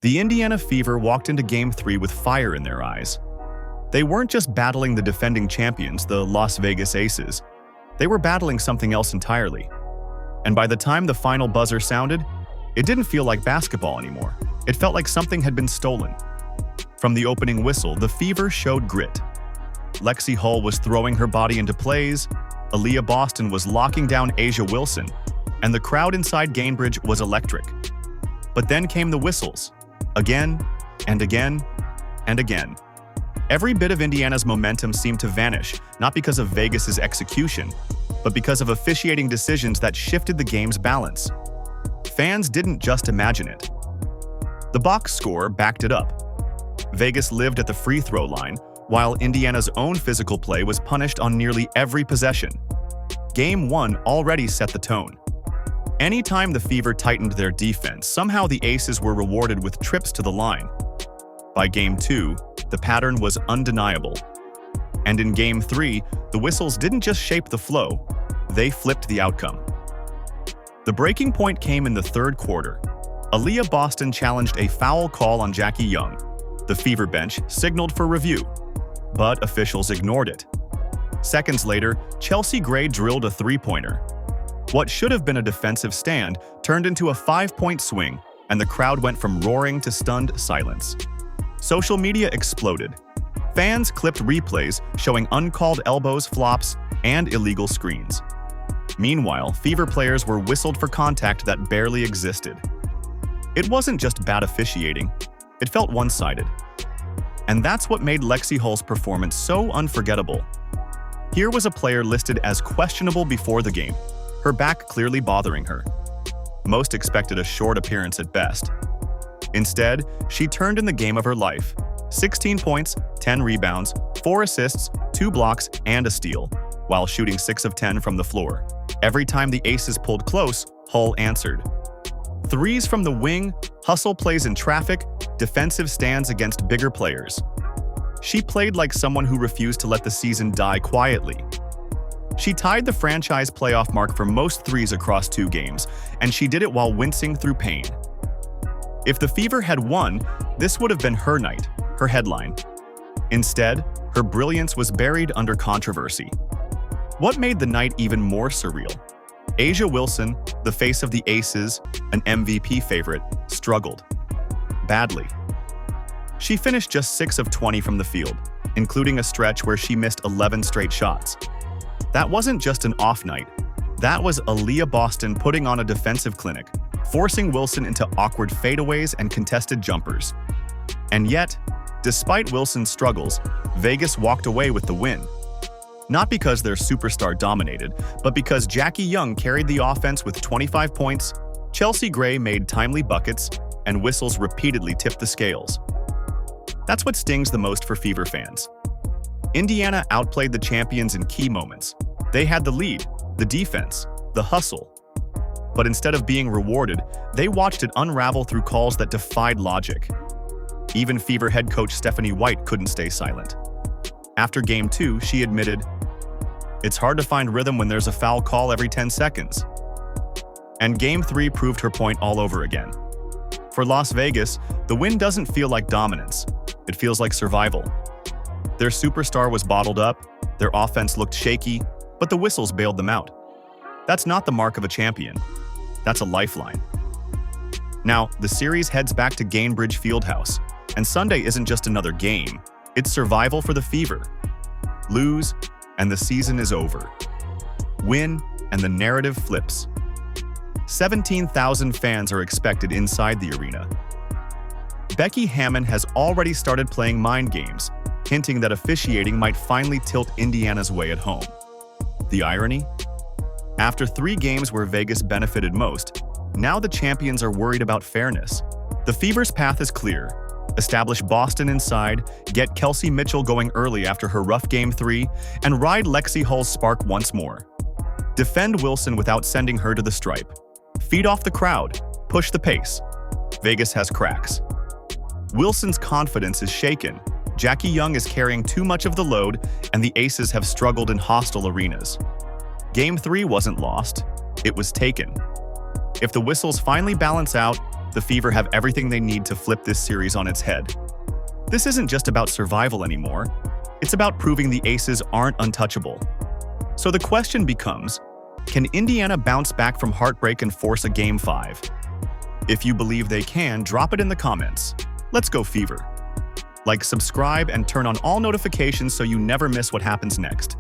The Indiana Fever walked into Game 3 with fire in their eyes. They weren't just battling the defending champions, the Las Vegas Aces. They were battling something else entirely. And by the time the final buzzer sounded, it didn't feel like basketball anymore. It felt like something had been stolen. From the opening whistle, the Fever showed grit. Lexie Hull was throwing her body into plays, Aaliyah Boston was locking down A'ja Wilson, and the crowd inside Gainbridge was electric. But then came the whistles. Again, and again, and again. Every bit of Indiana's momentum seemed to vanish, not because of Vegas's execution, but because of officiating decisions that shifted the game's balance. Fans didn't just imagine it. The box score backed it up. Vegas lived at the free throw line, while Indiana's own physical play was punished on nearly every possession. Game 1 already set the tone. Anytime the Fever tightened their defense, somehow the Aces were rewarded with trips to the line. By Game 2, the pattern was undeniable. And in Game 3, the whistles didn't just shape the flow, they flipped the outcome. The breaking point came in the third quarter. Aaliyah Boston challenged a foul call on Jackie Young. The Fever bench signaled for review, but officials ignored it. Seconds later, Chelsea Gray drilled a three-pointer. What should have been a defensive stand turned into a 5-point swing, and the crowd went from roaring to stunned silence. Social media exploded. Fans clipped replays showing uncalled elbows, flops, and illegal screens. Meanwhile, Fever players were whistled for contact that barely existed. It wasn't just bad officiating, it felt one-sided. And that's what made Lexie Hull's performance so unforgettable. Here was a player listed as questionable before the game, her back clearly bothering her. Most expected a short appearance at best. Instead, she turned in the game of her life. 16 points, 10 rebounds, 4 assists, 2 blocks, and a steal, while shooting 6 of 10 from the floor. Every time the Aces pulled close, Hull answered. Threes from the wing, hustle plays in traffic, defensive stands against bigger players. She played like someone who refused to let the season die quietly. She tied the franchise playoff mark for most threes across 2 games, and she did it while wincing through pain. If the Fever had won, this would have been her night, her headline. Instead, her brilliance was buried under controversy. What made the night even more surreal? A'ja Wilson, the face of the Aces, an MVP favorite, struggled. Badly. She finished just 6 of 20 from the field, including a stretch where she missed 11 straight shots. That wasn't just an off night. That was Aaliyah Boston putting on a defensive clinic, forcing Wilson into awkward fadeaways and contested jumpers. And yet, despite Wilson's struggles, Vegas walked away with the win. Not because their superstar dominated, but because Jackie Young carried the offense with 25 points, Chelsea Gray made timely buckets, and whistles repeatedly tipped the scales. That's what stings the most for Fever fans. Indiana outplayed the champions in key moments. They had the lead, the defense, the hustle. But instead of being rewarded, they watched it unravel through calls that defied logic. Even Fever head coach Stephanie White couldn't stay silent. After Game 2, she admitted, "It's hard to find rhythm when there's a foul call every 10 seconds." And Game 3 proved her point all over again. For Las Vegas, the win doesn't feel like dominance. It feels like survival. Their superstar was bottled up, their offense looked shaky, but the whistles bailed them out. That's not the mark of a champion. That's a lifeline. Now, the series heads back to Gainbridge Fieldhouse, and Sunday isn't just another game. It's survival for the Fever. Lose, and the season is over. Win, and the narrative flips. 17,000 fans are expected inside the arena. Becky Hammon has already started playing mind games, hinting that officiating might finally tilt Indiana's way at home. The irony? After 3 games where Vegas benefited most, now the champions are worried about fairness. The Fever's path is clear. Establish Boston inside, get Kelsey Mitchell going early after her rough Game 3, and ride Lexie Hull's spark once more. Defend Wilson without sending her to the stripe. Feed off the crowd. Push the pace. Vegas has cracks. Wilson's confidence is shaken. Jackie Young is carrying too much of the load, and the Aces have struggled in hostile arenas. Game 3 wasn't lost. It was taken. If the whistles finally balance out, The Fever have everything they need to flip this series on its head. This isn't just about survival anymore. It's about proving the Aces aren't untouchable. So the question becomes, can Indiana bounce back from heartbreak and force a Game 5? If you believe they can, drop it in the comments. Let's go Fever! Like, subscribe, and turn on all notifications so you never miss what happens next.